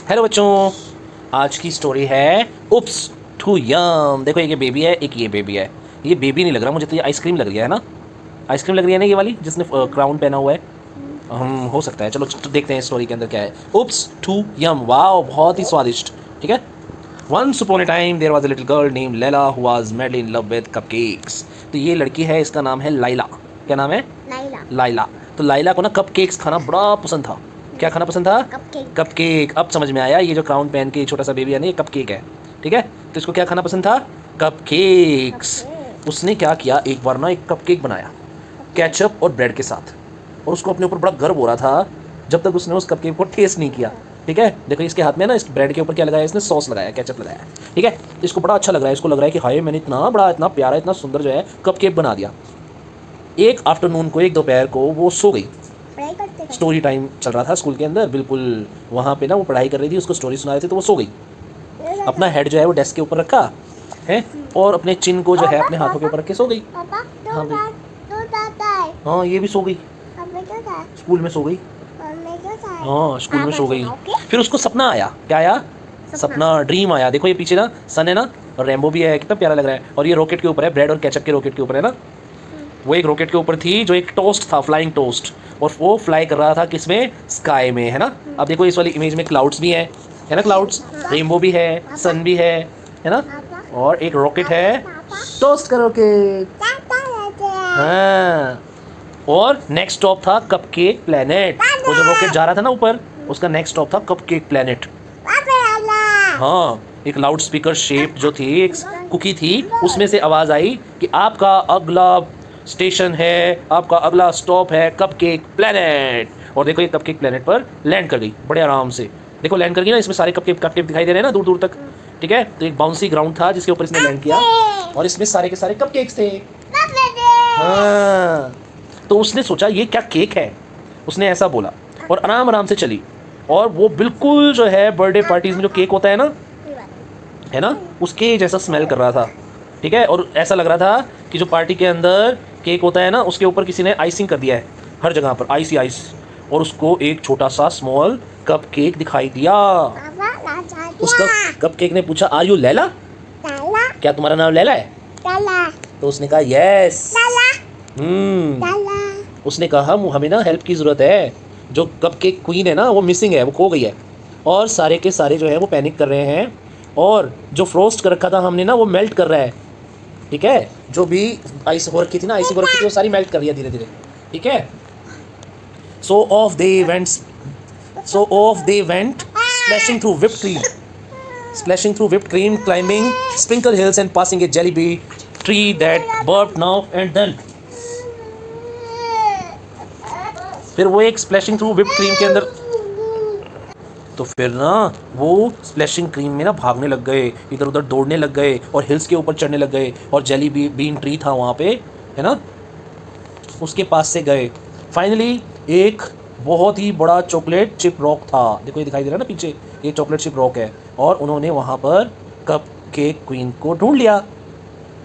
Hello बच्चों, आज की स्टोरी है उप्स टू यम। देखो एक ये बेबी है, एक ये बेबी है। ये बेबी नहीं लग रहा मुझे, तो ये आइसक्रीम लग रही है ना। आइसक्रीम लग रही है ना ये वाली जिसने क्राउन पहना हुआ है। हम हो सकता है, चलो तो देखते हैं स्टोरी के अंदर क्या है। उप्स टू यम, वाओ बहुत ही स्वादिष्ट। ठीक है। Once upon a time there was a little girl named Leila who was madly in love with cupcakes। तो ये लड़की है, इसका नाम है लाइला। क्या नाम है? लाइला। लाइला। तो लाइला को ना कपकेक्स खाना बड़ा पसंद था। क्या खाना पसंद था? कपकेक। कपकेक। अब समझ में आया, ये जो क्राउन पहन के छोटा सा बेबी है ना, ये कपकेक है। ठीक है। तो इसको क्या खाना पसंद था? कपकेक्स। उसने क्या किया, एक बार ना एक कपकेक बनाया केचप और ब्रेड के साथ, और उसको अपने ऊपर बड़ा गर्व हो रहा था जब तक उसने उस कपकेक को टेस्ट नहीं किया। ठीक है। देखो इसके हाथ में ना, इस ब्रेड के ऊपर क्या लगाया, इसने सॉस लगाया, केचप लगाया। ठीक है। इसको बड़ा अच्छा लग रहा है, इसको लग रहा है कि हाय मैंने इतना बड़ा, इतना प्यारा, इतना सुंदर जो है कपकेक बना दिया। एक आफ्टरनून को, एक दोपहर को वो सो गई। पढ़ाई करते स्टोरी टाइम चल रहा था स्कूल के अंदर, बिल्कुल वहाँ पे ना वो पढ़ाई कर रही थी, उसको स्टोरी सुना रहे थे, तो वो सो गई। अपना हेड जो है वो डेस्क के ऊपर रखा है, और अपने चिन को जो है अपने हाथों के ऊपर रख के सो गई। पापा हाँ भाई। तो दादा है। हाँ ये भी सो गई, हमें क्या था? स्कूल में सो गई। हमें क्या था? हाँ स्कूल में सो गई। ओके। फिर उसको सपना आया। क्या आया? सपना, ड्रीम आया। देखो ये पीछे ना सन है ना, और रेनबो भी है, कितना प्यारा लग रहा है। और ये रॉकेट के ऊपर है, ब्रेड और केचप के रॉकेट के ऊपर है ना। वो एक रॉकेट के ऊपर थी जो एक टोस्ट था, फ्लाइंग टोस्ट, और वो फ्लाई कर रहा था किसमें? स्काई में, है ना। अब देखो इस वाली इमेज में क्लाउड्स भी हैं, है ना, क्लाउड्स, रेनबो भी है, सन भी है ना, और एक रॉकेट है, टोस्ट का रॉकेट। हाँ। और नेक्स्ट स्टॉप था कपकेक प्लेनेट। वो जो रॉकेट जा रहा था ना ऊपर, उसका नेक्स्ट स्टॉप था कपकेक प्लेनेट। हाँ, एक लाउड स्पीकर शेप जो थी, एक कुकी थी, उसमें से आवाज़ आई कि आपका अगला स्टेशन है, आपका अगला स्टॉप है कपकेक प्लेनेट। और देखो ये कपकेक प्लेनेट पर लैंड कर गई बड़े आराम से। देखो लैंड कर गई ना, इसमें सारे कपकेक कपकेक दिखाई दे रहे हैं ना दूर दूर तक। ठीक है। तो एक बाउंसी ग्राउंड था जिसके ऊपर इसने लैंड किया, और इसमें सारे के सारे कपकेक्स थे। हाँ। तो उसने सोचा ये क्या केक है, उसने ऐसा बोला, और आराम आराम से चली। और वो बिल्कुल जो है बर्थडे पार्टीज में जो केक होता है ना, उसके जैसा स्मेल कर रहा था। ठीक है। और ऐसा लग रहा था कि जो पार्टी के अंदर केक होता है ना, उसके ऊपर किसी ने आइसिंग कर दिया है, हर जगह पर आइस ही आइस। और उसको एक छोटा सा स्मॉल कप केक दिखाई दिया। उसका कप केक ने पूछा, आर यू लैला? क्या तुम्हारा नाम लैला है? तो उसने कहा यस। उसने कहा हमें ना हेल्प की ज़रूरत है, जो कपकेक क्वीन है ना वो मिसिंग है, वो खो गई है, और सारे के सारे जो है वो पैनिक कर रहे हैं, और जो फ्रोस्ट कर रखा था हमने ना वो मेल्ट कर रहा है। ठीक है। जो भी आइस हो रखी थी ना, आइस हो रखी थी, वो सारी मेल्ट कर रही है धीरे धीरे। ठीक है। सो of they went splashing through whipped cream, climbing sprinkle hills and passing a jelly bee tree that burped now and then। फिर वो एक स्प्लैशिंग थ्रू whipped cream के अंदर, तो फिर ना वो स्प्लैशिंग क्रीम में ना भागने लग गए, इधर उधर दौड़ने लग गए, और हिल्स के ऊपर चढ़ने लग गए, और जेली बीन ट्री था वहाँ पे, है ना, उसके पास से गए। फाइनली एक बहुत ही बड़ा चॉकलेट चिप रॉक था। देखो ये दिखाई दे रहा है ना पीछे, ये चॉकलेट चिप रॉक है, और उन्होंने वहाँ पर कप केक क्वीन को ढूंढ लिया।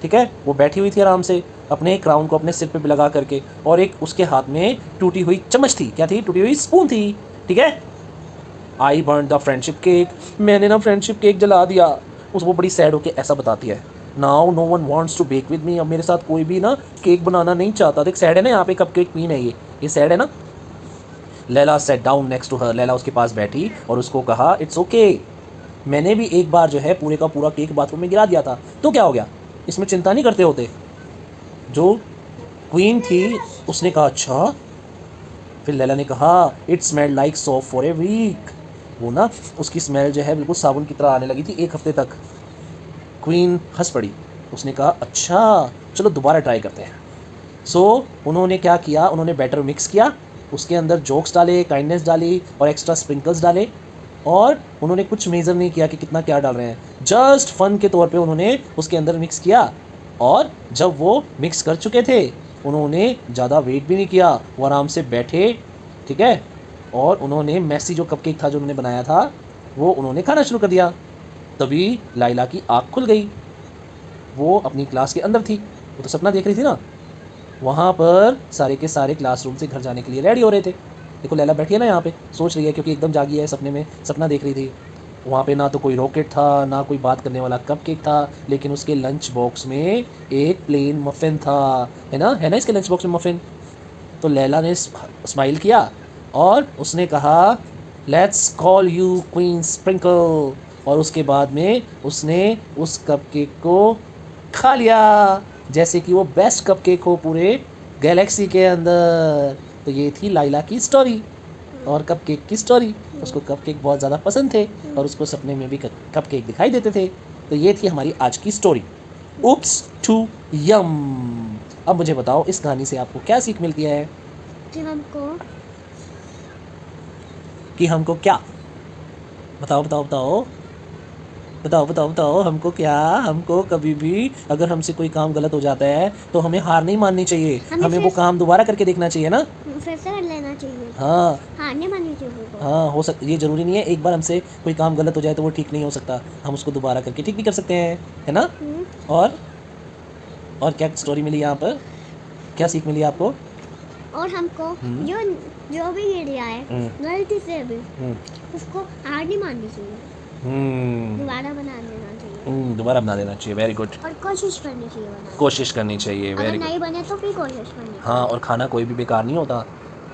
ठीक है। वो बैठी हुई थी आराम से, अपने क्राउन को अपने सिर पे लगा करके, और एक उसके हाथ में टूटी हुई चम्मच थी। क्या थी? टूटी हुई स्पून थी। ठीक है। I burn the friendship cake, मैंने ना फ्रेंडशिप केक जला दिया। वो बड़ी सैड होके ऐसा बताती है, now no one wants to bake with me. अब मेरे साथ कोई भी ना केक बनाना नहीं चाहता। देख सैड है ना, यहाँ पे कप केक क्वीन है, ये सैड है ना। Laila sat down next to her, Laila उसके पास बैठी और उसको कहा इट्स ओके, मैंने भी एक बार जो है पूरे का पूरा केक बाथरूम में गिरा दिया था, तो क्या हो गया, इसमें चिंता नहीं करते होते। जो क्वीन थी उसने कहा अच्छा। फिर लैला ने कहा it smelled like soap for a week. वो ना उसकी स्मेल जो है बिल्कुल साबुन की तरह आने लगी थी एक हफ्ते तक। क्वीन हंस पड़ी, उसने कहा अच्छा चलो दोबारा ट्राई करते हैं। सो उन्होंने क्या किया, उन्होंने बैटर मिक्स किया, उसके अंदर जोक्स डाले, काइंडनेस डाली, और एक्स्ट्रा स्प्रिंकल्स डाले, और उन्होंने कुछ मेज़र नहीं किया कि कितना क्या डाल रहे हैं, जस्ट फन के तौर पे उन्होंने उसके अंदर मिक्स किया। और जब वो मिक्स कर चुके थे, उन्होंने ज़्यादा वेट भी नहीं किया, वो आराम से बैठे। ठीक है। और उन्होंने मैसी जो कपकेक था जो उन्होंने बनाया था, वो उन्होंने खाना शुरू कर दिया। तभी लाइला की आँख खुल गई, वो अपनी क्लास के अंदर थी, वो तो सपना देख रही थी ना। वहाँ पर सारे के सारे क्लासरूम से घर जाने के लिए रेडी हो रहे थे। देखो लैला बैठी है ना यहाँ पे, सोच रही है, क्योंकि एकदम जागी है, सपने में सपना देख रही थी। वहाँ पे ना तो कोई रॉकेट था, ना कोई बात करने वाला कपकेक था, लेकिन उसके लंच बॉक्स में एक प्लेन मफ़िन था। है ना इसके लंच बॉक्स में मफ़िन। तो लैला ने स्माइल किया और उसने कहा let's call you queen sprinkle, और उसके बाद में उसने उस कपकेक को खा लिया जैसे कि वो बेस्ट कपकेक हो पूरे गैलेक्सी के अंदर। तो ये थी लाइला की स्टोरी और कपकेक की स्टोरी। उसको कपकेक बहुत ज़्यादा पसंद थे और उसको सपने में भी कपकेक दिखाई देते थे। तो ये थी हमारी आज की स्टोरी, उप्स टू यम। अब मुझे बताओ इस कहानी से आपको क्या सीख मिलती है? कि हमको क्या? बताओ बताओ बताओ बताओ बताओ बताओ हमको क्या? हमको कभी भी अगर हमसे कोई काम गलत हो जाता है तो हमें हार नहीं माननी चाहिए, हमें वो काम दोबारा करके देखना चाहिए ना। फिर से कर लेना चाहिए। हाँ हार नहीं माननी चाहिए को। हाँ, हो सकता, ये ज़रूरी नहीं है एक बार हमसे कोई काम गलत हो जाए तो वो ठीक नहीं हो सकता, हम उसको दोबारा करके ठीक भी कर सकते हैं, है ना। और क्या स्टोरी मिली यहाँ पर? क्या सीख मिली आपको? और हमको जो भी गिर रहा है गलती से भी उसको हार नहीं माननी चाहिए, दोबारा बना देना चाहिए। दोबारा बना देना चाहिए, वेरी गुड। और कोशिश करनी चाहिए बनाने। कोशिश करनी चाहिए, अगर वेरी गुड। नहीं बने तो फिर कोशिश करनी चाहिए। हाँ, और खाना कोई भी बेकार नहीं होता,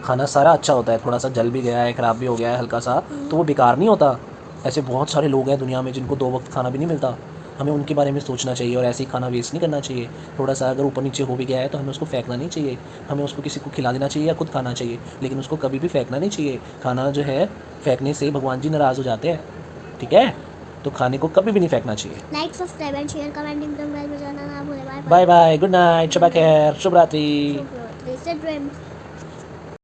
खाना सारा अच्छा होता है। थोड़ा सा जल भी गया है, ख़राब भी हो गया है हल्का सा, तो वो बेकार नहीं होता। ऐसे बहुत सारे लोग हैं दुनिया में जिनको 2 वक्त खाना भी नहीं मिलता, हमें उनके बारे में सोचना चाहिए और ऐसे ही खाना वेस्ट नहीं करना चाहिए। थोड़ा सा अगर ऊपर नीचे हो भी गया है तो हमें उसको फेंकना नहीं चाहिए, हमें उसको किसी को खिला देना चाहिए या खुद खाना चाहिए, लेकिन उसको कभी भी फेंकना नहीं चाहिए। खाना जो है फेंकने से भगवान जी नाराज़ हो जाते हैं, ठीक है। तो खाने को कभी भी नहीं फेंकना चाहिए। Like subscribe and share commenting bell बजाना ना भूलें। बाय बाय, गुड नाइट, शब खैर, शुभ रात्रि। Dreams.